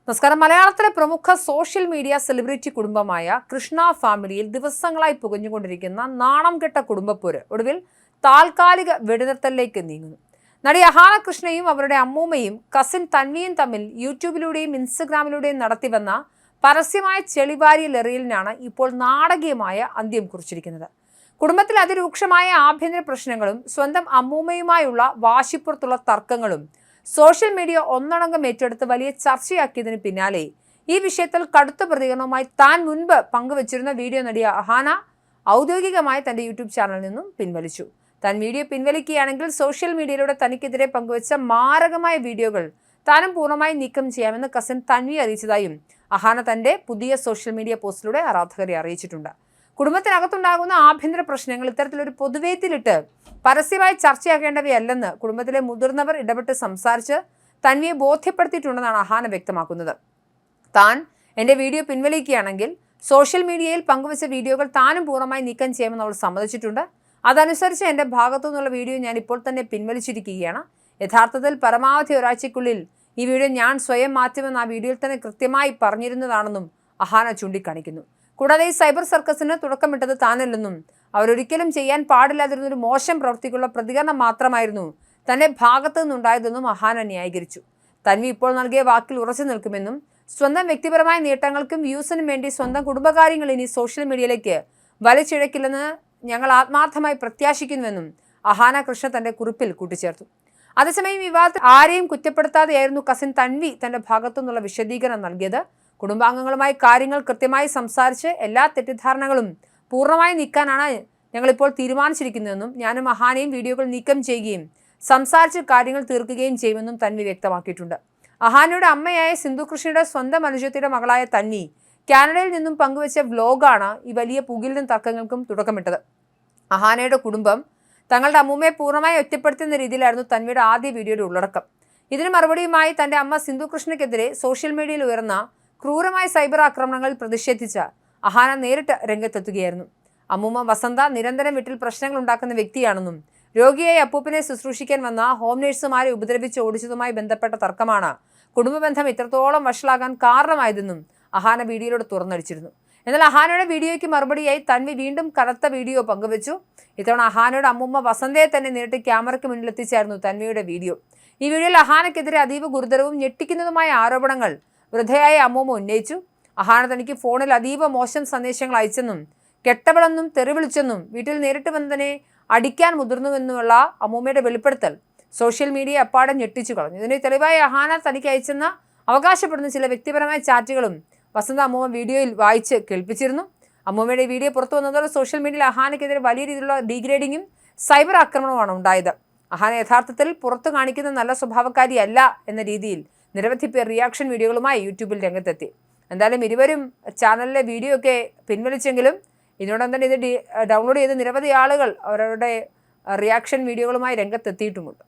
നമസ്കാരം. മലയാളത്തിലെ പ്രമുഖ സോഷ്യൽ മീഡിയ സെലിബ്രിറ്റി കുടുംബമായ കൃഷ്ണ ഫാമിലിയിൽ ദിവസങ്ങളായി പുകഞ്ഞുകൊണ്ടിരിക്കുന്ന നാണം കെട്ട കുടുംബപ്പോര് ഒടുവിൽ താൽക്കാലിക വെടിനിർത്തലിലേക്ക് നീങ്ങുന്നു. നടി അഹാന കൃഷ്ണയും അവരുടെ അമ്മൂമ്മയും കസിൻ തൻവിയും തമ്മിൽ യൂട്യൂബിലൂടെയും ഇൻസ്റ്റഗ്രാമിലൂടെയും നടത്തിവന്ന പരസ്യമായ ചെളിവാരിയലെറിയലിനാണ് ഇപ്പോൾ നാടകീയമായ അന്ത്യം കുറിച്ചിരിക്കുന്നത്. കുടുംബത്തിൽ അതിരൂക്ഷമായ ആഭ്യന്തര പ്രശ്നങ്ങളും സ്വന്തം അമ്മൂമ്മയുമായുള്ള വാശിപ്പുറത്തുള്ള തർക്കങ്ങളും സോഷ്യൽ മീഡിയ ഒന്നടങ്കം ഏറ്റെടുത്ത് വലിയ ചർച്ചയാക്കിയതിന് പിന്നാലെ ഈ വിഷയത്തിൽ കടുത്ത പ്രതികരണവുമായി താൻ മുൻപ് പങ്കുവച്ചിരുന്ന വീഡിയോ നടി അഹാന ഔദ്യോഗികമായി തന്റെ യൂട്യൂബ് ചാനലിൽ നിന്നും പിൻവലിച്ചു. താൻ വീഡിയോ പിൻവലിക്കുകയാണെങ്കിൽ സോഷ്യൽ മീഡിയയിലൂടെ തനിക്കെതിരെ പങ്കുവച്ച മാരകമായ വീഡിയോകൾ താനും പൂർണ്ണമായി നീക്കം ചെയ്യാമെന്ന് കസിൻ തൻവി അറിയിച്ചതായും അഹാന തന്റെ പുതിയ സോഷ്യൽ മീഡിയ പോസ്റ്റിലൂടെ ആരാധകരെ അറിയിച്ചിട്ടുണ്ട്. കുടുംബത്തിനകത്തുണ്ടാകുന്ന ആഭ്യന്തര പ്രശ്നങ്ങൾ ഇത്തരത്തിലൊരു പൊതുവേദിയിലിട്ട് പരസ്യമായി ചർച്ചയാക്കേണ്ടവയല്ലെന്ന് കുടുംബത്തിലെ മുതിർന്നവർ ഇടപെട്ട് സംസാരിച്ച് തൻവിയെ ബോധ്യപ്പെടുത്തിയിട്ടുണ്ടെന്നാണ് അഹാന വ്യക്തമാക്കുന്നത്. താൻ എൻ്റെ വീഡിയോ പിൻവലിക്കുകയാണെങ്കിൽ സോഷ്യൽ മീഡിയയിൽ പങ്കുവച്ച വീഡിയോകൾ താനും പൂർണ്ണമായി നീക്കം ചെയ്യുമെന്ന് അവൾ സമ്മതിച്ചിട്ടുണ്ട്. അതനുസരിച്ച് എൻ്റെ ഭാഗത്തു നിന്നുള്ള വീഡിയോ ഞാൻ ഇപ്പോൾ തന്നെ പിൻവലിച്ചിരിക്കുകയാണ്. യഥാർത്ഥത്തിൽ പരമാവധി ഒരാഴ്ചയ്ക്കുള്ളിൽ ഈ വീഡിയോ ഞാൻ സ്വയം മാറ്റുമെന്ന് ആ വീഡിയോയിൽ തന്നെ കൃത്യമായി പറഞ്ഞിരുന്നതാണെന്നും അഹാന ചൂണ്ടിക്കാണിക്കുന്നു. കൂടാതെ ഈ സൈബർ സർക്കസിന് തുടക്കമിട്ടത് താനല്ലെന്നും അവരൊരിക്കലും ചെയ്യാൻ പാടില്ലാതിരുന്നൊരു മോശം പ്രവൃത്തിക്കുള്ള പ്രതികരണം മാത്രമായിരുന്നു തന്റെ ഭാഗത്തു നിന്നുണ്ടായതെന്നും അഹാന ന്യായീകരിച്ചു. തൻവി ഇപ്പോൾ നൽകിയ വാക്കിൽ ഉറച്ചു നിൽക്കുമെന്നും സ്വന്തം വ്യക്തിപരമായ നേട്ടങ്ങൾക്കും വ്യൂസിനും വേണ്ടി സ്വന്തം കുടുംബകാര്യങ്ങൾ ഇനി സോഷ്യൽ മീഡിയയിലേക്ക് വലിച്ചിഴക്കില്ലെന്ന് ഞങ്ങൾ ആത്മാർത്ഥമായി പ്രത്യാശിക്കുന്നുവെന്നും അഹാന കൃഷ്ണ തന്റെ കുറിപ്പിൽ കൂട്ടിച്ചേർത്തു. അതേസമയം വിവാദത്തിൽ ആരെയും കുറ്റപ്പെടുത്താതെയായിരുന്നു കസിൻ തൻവി തന്റെ ഭാഗത്തു നിന്നുള്ള വിശദീകരണം നൽകിയത്. കുടുംബാംഗങ്ങളുമായി കാര്യങ്ങൾ കൃത്യമായി സംസാരിച്ച് എല്ലാ തെറ്റിദ്ധാരണകളും പൂർണ്ണമായി നീക്കാനാണ് ഞങ്ങളിപ്പോൾ തീരുമാനിച്ചിരിക്കുന്നതെന്നും ഞാനും അഹാനയും വീഡിയോകൾ നീക്കം ചെയ്യുകയും സംസാരിച്ച് കാര്യങ്ങൾ തീർക്കുകയും ചെയ്യുമെന്നും തൻവി വ്യക്തമാക്കിയിട്ടുണ്ട്. അഹാനയുടെ അമ്മയായ സിന്ധു കൃഷ്ണയുടെ സ്വന്തം അനുജത്തിയുടെ മകളായ തൻവി കാനഡയിൽ നിന്നും പങ്കുവച്ച വ്ലോഗാണ് ഈ വലിയ പുകിലിനും തർക്കങ്ങൾക്കും തുടക്കമിട്ടത്. അഹാനയുടെ കുടുംബം തങ്ങളുടെ അമ്മൂമ്മയെ പൂർണ്ണമായി ഒറ്റപ്പെടുത്തുന്ന രീതിയിലായിരുന്നു തൻവിയുടെ ആദ്യ വീഡിയോയുടെ ഉള്ളടക്കം. ഇതിന് മറുപടിയുമായി തന്റെ അമ്മ സിന്ധു കൃഷ്ണയ്ക്കെതിരെ സോഷ്യൽ മീഡിയയിൽ ഉയർന്ന ക്രൂരമായ സൈബർ ആക്രമണങ്ങളിൽ പ്രതിഷേധിച്ച അഹാന നേരിട്ട് രംഗത്തെത്തുകയായിരുന്നു. അമ്മൂമ്മ വസന്ത നിരന്തരം വീട്ടിൽ പ്രശ്നങ്ങൾ ഉണ്ടാക്കുന്ന വ്യക്തിയാണെന്നും രോഗിയായി അപ്പൂപ്പനെ ശുശ്രൂഷിക്കാൻ വന്ന ഹോം നേഴ്സുമാരെ ഉപദ്രവിച്ച് ഓടിച്ചതുമായി ബന്ധപ്പെട്ട തർക്കമാണ് കുടുംബബന്ധം ഇത്രത്തോളം വഷളാകാൻ കാരണമായതെന്നും അഹാന വീഡിയോയിലൂടെ തുറന്നടിച്ചിരുന്നു. എന്നാൽ അഹാനയുടെ വീഡിയോയ്ക്ക് മറുപടിയായി തൻവി വീണ്ടും കനത്ത വീഡിയോ പങ്കുവച്ചു. ഇത്തവണ അഹാനയുടെ അമ്മൂമ്മ വസന്തയെ തന്നെ നേരിട്ട് ക്യാമറയ്ക്ക് മുന്നിലെത്തിച്ചായിരുന്നു തൻവിയുടെ വീഡിയോ. ഈ വീഡിയോയിൽ അഹാനയ്ക്കെതിരെ അതീവ ഗുരുതരവും ഞെട്ടിക്കുന്നതുമായ ആരോപണങ്ങൾ വൃദ്ധയായ അമ്മൂമ്മ ഉന്നയിച്ചു. അഹാന തനിക്ക് ഫോണിൽ അതീവ മോശം സന്ദേശങ്ങൾ അയച്ചെന്നും കെട്ടവളെന്നും തെറിവിളിച്ചെന്നും വീട്ടിൽ നേരിട്ട് വന്നതിനെ അടിക്കാൻ മുതിർന്നുവെന്നുമുള്ള അമ്മൂമ്മയുടെ വെളിപ്പെടുത്തൽ സോഷ്യൽ മീഡിയ അപ്പാടെ ഞെട്ടിച്ചു കളഞ്ഞു. ഇതിന് തെളിവായി അഹാന തനിക്ക് അയച്ചെന്ന് അവകാശപ്പെടുന്ന ചില വ്യക്തിപരമായ ചാറ്റുകളും വസന്ത അമ്മൂമ്മ വീഡിയോയിൽ വായിച്ച് കേൾപ്പിച്ചിരുന്നു. അമ്മൂമ്മയുടെ വീഡിയോ പുറത്തു വന്നതോടെ സോഷ്യൽ മീഡിയയിൽ അഹാനയ്ക്കെതിരെ വലിയ രീതിയിലുള്ള ഡീഗ്രേഡിങ്ങും സൈബർ ആക്രമണവുമാണ് ഉണ്ടായത്. അഹാന യഥാർത്ഥത്തിൽ പുറത്തു കാണിക്കുന്ന നല്ല സ്വഭാവക്കാരിയല്ല എന്ന രീതിയിൽ നിരവധി പേർ റിയാക്ഷൻ വീഡിയോകളുമായി യൂട്യൂബിൽ രംഗത്തെത്തി. എന്തായാലും ഇരുവരും ചാനലിലെ വീഡിയോ ഒക്കെ പിൻവലിച്ചെങ്കിലും ഇതിനോടൊപ്പം തന്നെ ഇത് ഡൗൺലോഡ് ചെയ്ത് നിരവധി ആളുകൾ അവരുടെ റിയാക്ഷൻ വീഡിയോകളുമായി രംഗത്തെത്തിയിട്ടുമുണ്ട്.